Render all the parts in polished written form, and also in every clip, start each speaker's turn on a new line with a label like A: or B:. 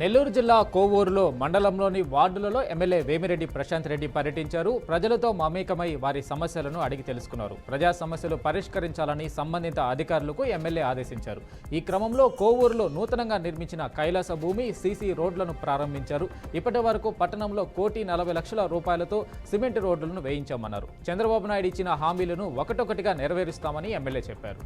A: నెల్లూరు జిల్లా కోవూరులో మండలంలోని వార్డులలో ఎమ్మెల్యే వేమిరెడ్డి ప్రశాంత్ రెడ్డి పర్యటించారు. ప్రజలతో మమేకమై వారి సమస్యలను అడిగి తెలుసుకున్నారు. ప్రజా సమస్యలు పరిష్కరించాలని సంబంధిత అధికారులకు ఎమ్మెల్యే ఆదేశించారు. ఈ క్రమంలో కోవూరులో నూతనంగా నిర్మించిన కైలాస భూమి సీసీ రోడ్లను ప్రారంభించారు. ఇప్పటి వరకు పట్టణంలో 1,40,00,000 రూపాయలతో సిమెంట్ రోడ్లను వేయించామన్నారు. చంద్రబాబు నాయుడు ఇచ్చిన హామీలను ఒకటొకటిగా నెరవేరుస్తామని ఎమ్మెల్యే చెప్పారు.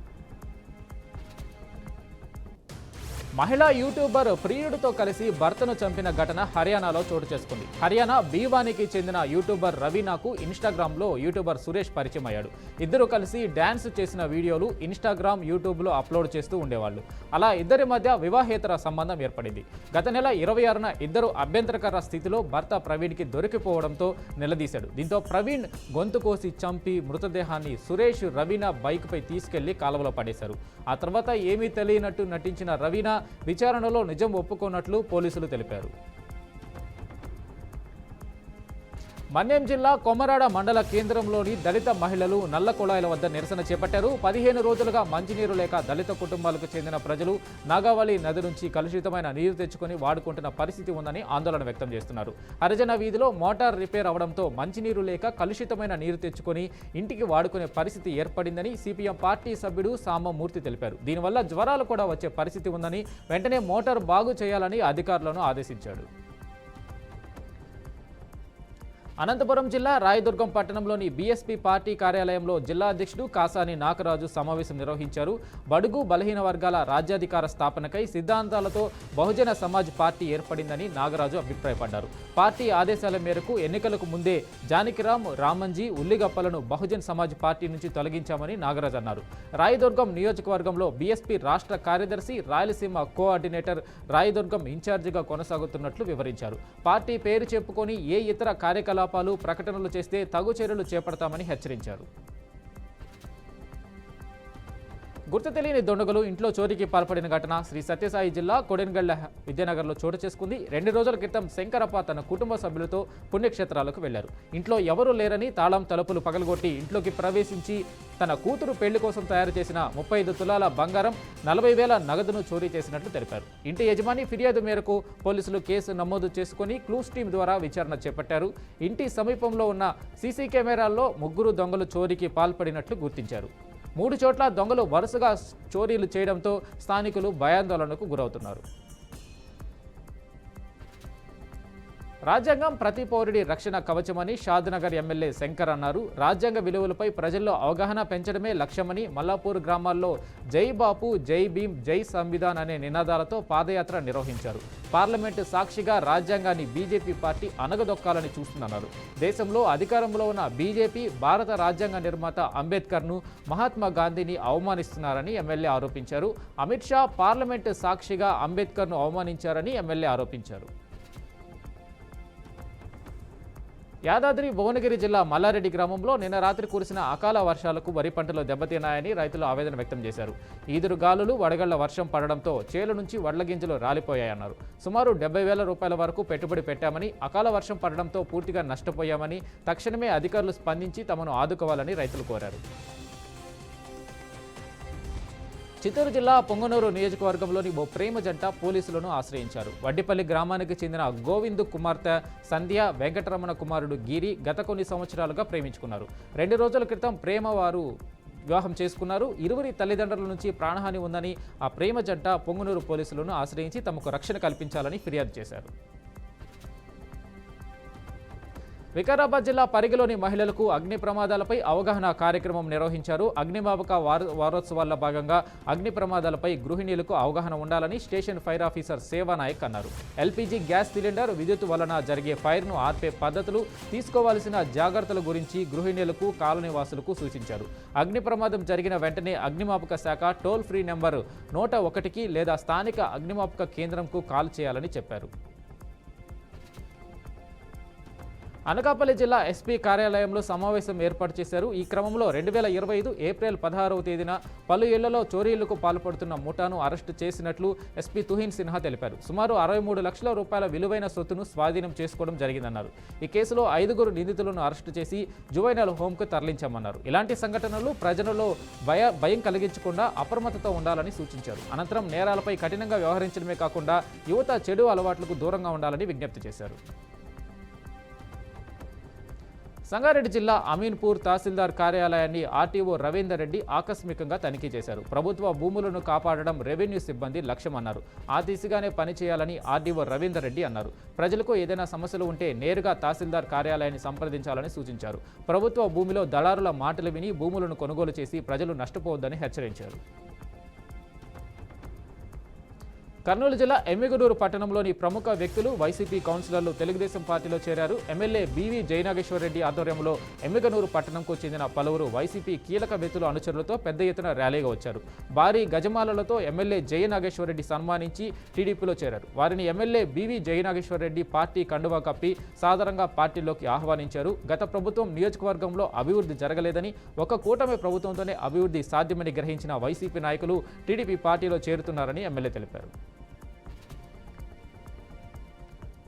A: మహిళా యూట్యూబర్ ప్రియుడితో కలిసి భర్తను చంపిన ఘటన హర్యానాలో చోటు చేసుకుంది. హర్యానా బీవానికి చెందిన యూట్యూబర్ రవీనాకు ఇన్స్టాగ్రామ్లో యూట్యూబర్ సురేష్ పరిచయం అయ్యాడు. ఇద్దరు కలిసి డ్యాన్స్ చేసిన వీడియోలు ఇన్స్టాగ్రామ్, యూట్యూబ్లో అప్లోడ్ చేస్తూ ఉండేవాళ్ళు. అలా ఇద్దరి మధ్య వివాహేతర సంబంధం ఏర్పడింది. గత నెల 26న ఇద్దరు అభ్యంతరకర స్థితిలో భర్త ప్రవీణ్కి దొరికిపోవడంతో నిలదీశాడు. దీంతో ప్రవీణ్ గొంతు కోసి చంపి మృతదేహాన్ని సురేష్, రవీనా బైక్పై తీసుకెళ్లి కాలువలో పడేశారు. ఆ తర్వాత ఏమీ తెలియనట్టు నటించిన రవీనా విచారణలో నిజం ఒప్పుకున్నట్లు పోలీసులు తెలిపారు. మన్యం జిల్లా కొమరాడ మండల కేంద్రంలోని దళిత మహిళలు నల్ల కుళాయిల వద్ద నిరసన చేపట్టారు. 15 రోజులుగా మంచినీరు లేక దళిత కుటుంబాలకు చెందిన ప్రజలు నాగావళి నది నుంచి కలుషితమైన నీరు తెచ్చుకొని వాడుకుంటున్న పరిస్థితి ఉందని ఆందోళన వ్యక్తం చేస్తున్నారు. హరిజన వీధిలో మోటార్ రిపేర్ అవడంతో మంచినీరు లేక కలుషితమైన నీరు తెచ్చుకొని ఇంటికి వాడుకునే పరిస్థితి ఏర్పడిందని సిపిఎం పార్టీ సభ్యుడు సామమూర్తి తెలిపారు. దీనివల్ల జ్వరాలు కూడా వచ్చే పరిస్థితి ఉందని, వెంటనే మోటార్ బాగు చేయాలని అధికారులను ఆదేశించాడు. అనంతపురం జిల్లా రాయదుర్గం పట్టణంలోని బీఎస్పీ పార్టీ కార్యాలయంలో జిల్లా అధ్యక్షుడు కాసాని నాగరాజు సమావేశం నిర్వహించారు. బడుగు బలహీన వర్గాల రాజ్యాధికార స్థాపనకై సిద్ధాంతాలతో బహుజన సమాజ్ పార్టీ ఏర్పడిందని నాగరాజు అభిప్రాయపడ్డారు. పార్టీ ఆదేశాల మేరకు ఎన్నికలకు ముందే జానకిరాం, రామంజీ, ఉల్లిగప్పలను బహుజన్ సమాజ్ పార్టీ నుంచి తొలగించామని నాగరాజు అన్నారు. రాయదుర్గం నియోజకవర్గంలో బీఎస్పీ రాష్ట్ర కార్యదర్శి, రాయలసీమ కోఆర్డినేటర్, రాయదుర్గం ఇన్ఛార్జిగా కొనసాగుతున్నట్లు వివరించారు. పార్టీ పేరు చెప్పుకొని ఏ ఇతర కార్యకలాపాలు, ప్రకటనలు చేస్తే తగు చర్యలు చేపడతామని హెచ్చరించారు. గుర్తు తెలియని దొండగలు ఇంట్లో చోరీకి పాల్పడిన ఘటన శ్రీ సత్యసాయి జిల్లా కొడెన్గళ్ల విద్యానగర్లో చోటు చేసుకుంది. 2 రోజుల క్రితం శంకరప్ప తన కుటుంబ సభ్యులతో పుణ్యక్షేత్రాలకు వెళ్లారు. ఇంట్లో ఎవరూ లేరని తాళం తలుపులు పగలగొట్టి ఇంట్లోకి ప్రవేశించి తన కూతురు పెళ్లి కోసం తయారు చేసిన 35 తులాల బంగారం, 40,000 నగదును చోరీ చేసినట్లు తెలిపారు. ఇంటి యజమాని ఫిర్యాదు మేరకు పోలీసులు కేసు నమోదు చేసుకుని క్లూస్ టీం ద్వారా విచారణ చేపట్టారు. ఇంటి సమీపంలో ఉన్న సీసీ కెమెరాల్లో 3 దొంగలు చోరీకి పాల్పడినట్లు గుర్తించారు. 3 చోట్ల దొంగలు వరుసగా చోరీలు చేయడంతో స్థానికులు భయాందోళనకు గురవుతున్నారు. రాజ్యాంగం ప్రతి పౌరుడి రక్షణ కవచమని షాద్నగర్ ఎమ్మెల్యే శంకర్ అన్నారు. రాజ్యాంగ విలువలపై ప్రజల్లో అవగాహన పెంచడమే లక్ష్యమని మల్లాపూర్ గ్రామాల్లో జై బాపు, జై భీమ్, జై సంవిధాన్ అనే నినాదాలతో పాదయాత్ర నిర్వహించారు. పార్లమెంటు సాక్షిగా రాజ్యాంగాన్ని బీజేపీ పార్టీ అనగదొక్కాలని చూస్తుందన్నారు. దేశంలో అధికారంలో ఉన్న బీజేపీ భారత రాజ్యాంగ నిర్మాత అంబేద్కర్ను, మహాత్మా గాంధీని అవమానిస్తున్నారని ఎమ్మెల్యే ఆరోపించారు. అమిత్ షా పార్లమెంటు సాక్షిగా అంబేద్కర్ను అవమానించారని ఎమ్మెల్యే ఆరోపించారు. యాదాద్రి భువనగిరి జిల్లా మల్లారెడ్డి గ్రామంలో నిన్న రాత్రి కురిసిన అకాల వర్షాలకు వరి పంటలు దెబ్బతిన్నాయని రైతులు ఆవేదన వ్యక్తం చేశారు. ఈదురు గాలులు, వడగళ్ల వర్షం పడడంతో చేలు నుంచి వడ్ల గింజలు రాలిపోయాయన్నారు. సుమారు 70,000 రూపాయల వరకు పెట్టుబడి పెట్టామని, అకాల వర్షం పడడంతో పూర్తిగా నష్టపోయామని, తక్షణమే అధికారులు స్పందించి తమను ఆదుకోవాలని రైతులు కోరారు. చిత్తూరు జిల్లా పొంగనూరు నియోజకవర్గంలోని ఓ ప్రేమ జంట పోలీసులను ఆశ్రయించారు. వడ్డిపల్లి గ్రామానికి చెందిన గోవిందు కుమార్తె సంధ్య, వెంకటరమణ కుమారుడు గిరి గత కొన్ని సంవత్సరాలుగా ప్రేమించుకున్నారు. 2 రోజుల క్రితం వారు వివాహం చేసుకున్నారు. ఇరువురి తల్లిదండ్రుల నుంచి ప్రాణహాని ఉందని ఆ ప్రేమ జంట పొంగనూరు పోలీసులను ఆశ్రయించి తమకు రక్షణ కల్పించాలని ఫిర్యాదు చేశారు. వికారాబాద్ జిల్లా పరిగిలోని మహిళలకు అగ్ని ప్రమాదాలపై అవగాహన కార్యక్రమం నిర్వహించారు. అగ్నిమాపక వారోత్సవాల్లో భాగంగా అగ్ని ప్రమాదాలపై గృహిణీలకు అవగాహన ఉండాలని స్టేషన్ ఫైర్ ఆఫీసర్ సేవానాయక్ అన్నారు. ఎల్పీజీ గ్యాస్ సిలిండర్, విద్యుత్ వలన జరిగే ఫైర్ను ఆర్పే పద్ధతులు, తీసుకోవాల్సిన జాగ్రత్తల గురించి గృహిణీలకు, కాలనీవాసులకు సూచించారు. అగ్ని ప్రమాదం జరిగిన వెంటనే అగ్నిమాపక శాఖ టోల్ ఫ్రీ నెంబర్ 101కి లేదా స్థానిక అగ్నిమాపక కేంద్రంకు కాల్ చేయాలని చెప్పారు. అనకాపల్లి జిల్లా ఎస్పీ కార్యాలయంలో సమావేశం ఏర్పాటు చేశారు. ఈ క్రమంలో 2025 ఏప్రిల్ 16వ తేదీన పలు ఇళ్లలో చోరీలకు పాల్పడుతున్న ముఠాను అరెస్టు చేసినట్లు ఎస్పీ తుహిన్ సిన్హా తెలిపారు. సుమారు 63 లక్షల రూపాయల విలువైన సొత్తును స్వాధీనం చేసుకోవడం జరిగిందన్నారు. ఈ కేసులో 5 నిందితులను అరెస్టు చేసి జువైనల్ హోంకు తరలించామన్నారు. ఇలాంటి సంఘటనలు ప్రజలలో భయం కలిగించకుండా అప్రమత్తతో ఉండాలని సూచించారు. అనంతరం నేరాలపై కఠినంగా వ్యవహరించడమే కాకుండా యువత చెడు అలవాట్లకు దూరంగా ఉండాలని విజ్ఞప్తి చేశారు. సంగారెడ్డి జిల్లా అమీన్పూర్ తహసీల్దార్ కార్యాలయాన్ని ఆర్టీఓ రవీందర్ రెడ్డి ఆకస్మికంగా తనిఖీ చేశారు. ప్రభుత్వ భూములను కాపాడడం రెవెన్యూ సిబ్బంది లక్ష్యమన్నారు. ఆ దిశగానే పనిచేయాలని ఆర్డీఓ రవీందర్ రెడ్డి అన్నారు. ప్రజలకు ఏదైనా సమస్యలు ఉంటే నేరుగా తహసీల్దార్ కార్యాలయాన్ని సంప్రదించాలని సూచించారు. ప్రభుత్వ భూమిలో దళారుల మాటలు విని భూములను కొనుగోలు చేసి ప్రజలు నష్టపోవద్దని హెచ్చరించారు. కర్నూలు జిల్లా ఎమ్మిగనూరు పట్టణంలోని ప్రముఖ వ్యక్తులు, వైసీపీ కౌన్సిలర్లు తెలుగుదేశం పార్టీలో చేరారు. ఎమ్మెల్యే బీవీ జయనాగేశ్వరరెడ్డి ఆధ్వర్యంలో ఎమ్మిగనూరు పట్టణంకు చెందిన పలువురు వైసీపీ కీలక వ్యక్తుల అనుచరులతో పెద్ద ఎత్తున ర్యాలీగా వచ్చారు. భారీ గజమాలలతో ఎమ్మెల్యే జయనాగేశ్వరరెడ్డి సన్మానించి టీడీపీలో చేరారు. వారిని ఎమ్మెల్యే బీవీ జయనాగేశ్వరరెడ్డి పార్టీ కండువా కప్పి సాధారణంగా పార్టీలోకి ఆహ్వానించారు. గత ప్రభుత్వం నియోజకవర్గంలో అభివృద్ధి జరగలేదని, ఒక కూటమి ప్రభుత్వంతోనే అభివృద్ధి సాధ్యమని గ్రహించిన వైసీపీ నాయకులు టీడీపీ పార్టీలో చేరుతున్నారని ఎమ్మెల్యే తెలిపారు.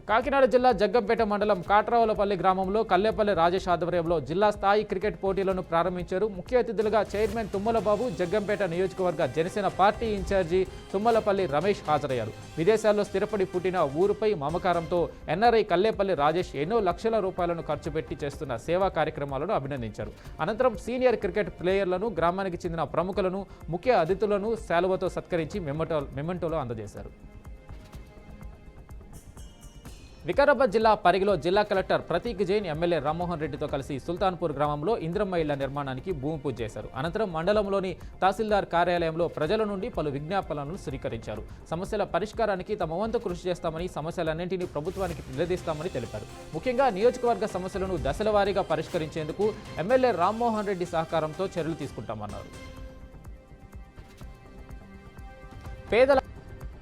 A: కాకినాడ జిల్లా జగ్గంపేట మండలం కాట్రావులపల్లి గ్రామంలో కల్లేపల్లి రాజేష్ ఆధ్వర్యంలో జిల్లా స్థాయి క్రికెట్ పోటీలను ప్రారంభించారు. ముఖ్య అతిథులుగా చైర్మన్ తుమ్మలబాబు, జగ్గంపేట నియోజకవర్గ జనసేన పార్టీ ఇన్ఛార్జి తుమ్మలపల్లి రమేష్ హాజరయ్యారు. విదేశాల్లో స్థిరపడి పుట్టిన ఊరుపై మమకారంతో ఎన్ఆర్ఐ కల్లేపల్లి రాజేష్ ఎన్నో లక్షల రూపాయలను ఖర్చు పెట్టి చేస్తున్న సేవా కార్యక్రమాలను అభినందించారు. అనంతరం సీనియర్ క్రికెట్ ప్లేయర్లను, గ్రామానికి చెందిన ప్రముఖులను, ముఖ్య అతిథులను శాలువతో సత్కరించి మెమెంటోలు అందజేశారు. వికారాబాద్ జిల్లా పరిగిలో జిల్లా కలెక్టర్ ప్రతీక్ జైన్ ఎమ్మెల్యే రామ్మోహన్ రెడ్డితో కలిసి సుల్తాన్పూర్ గ్రామంలో ఇంద్రమ్మ ఇళ్ల నిర్మాణానికి భూమి పూజ చేశారు. అనంతరం మండలంలోని తహసీల్దార్ కార్యాలయంలో ప్రజల నుండి పలు విజ్ఞాపనలను స్వీకరించారు. సమస్యల పరిష్కారానికి తమ వంతు కృషి చేస్తామని, సమస్యలన్నింటినీ ప్రభుత్వానికి నిలదీస్తామని తెలిపారు. ముఖ్యంగా నియోజకవర్గ సమస్యలను దశల వారీగా పరిష్కరించేందుకు ఎమ్మెల్యే రామ్మోహన్ రెడ్డి సహకారంతో చర్యలు తీసుకుంటామన్నారు. పేదల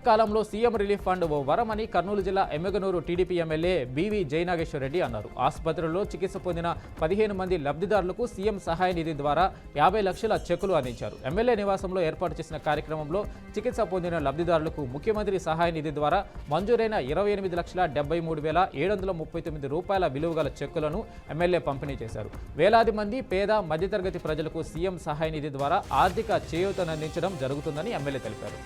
A: కాలంలో సీఎం రిలీఫ్ ఫండ్ ఓ వరమని కర్నూలు జిల్లా ఎమ్మిగనూరు టీడీపీ ఎమ్మెల్యే బీవీ జయనాగేశ్వరరెడ్డి అన్నారు. ఆసుపత్రుల్లో చికిత్స పొందిన 15 మంది లబ్ధిదారులకు సీఎం సహాయ నిధి ద్వారా 50 లక్షల చెక్కులు అందించారు. ఎమ్మెల్యే నివాసంలో ఏర్పాటు చేసిన కార్యక్రమంలో చికిత్స పొందిన లబ్ధిదారులకు ముఖ్యమంత్రి సహాయ నిధి ద్వారా మంజూరైన 28,73,739 రూపాయల విలువగల చెక్కులను ఎమ్మెల్యే పంపిణీ చేశారు. వేలాది మంది పేద, మధ్యతరగతి ప్రజలకు సీఎం సహాయ నిధి ద్వారా ఆర్థిక చేయూతనందించడం జరుగుతుందని ఎమ్మెల్యే తెలిపారు.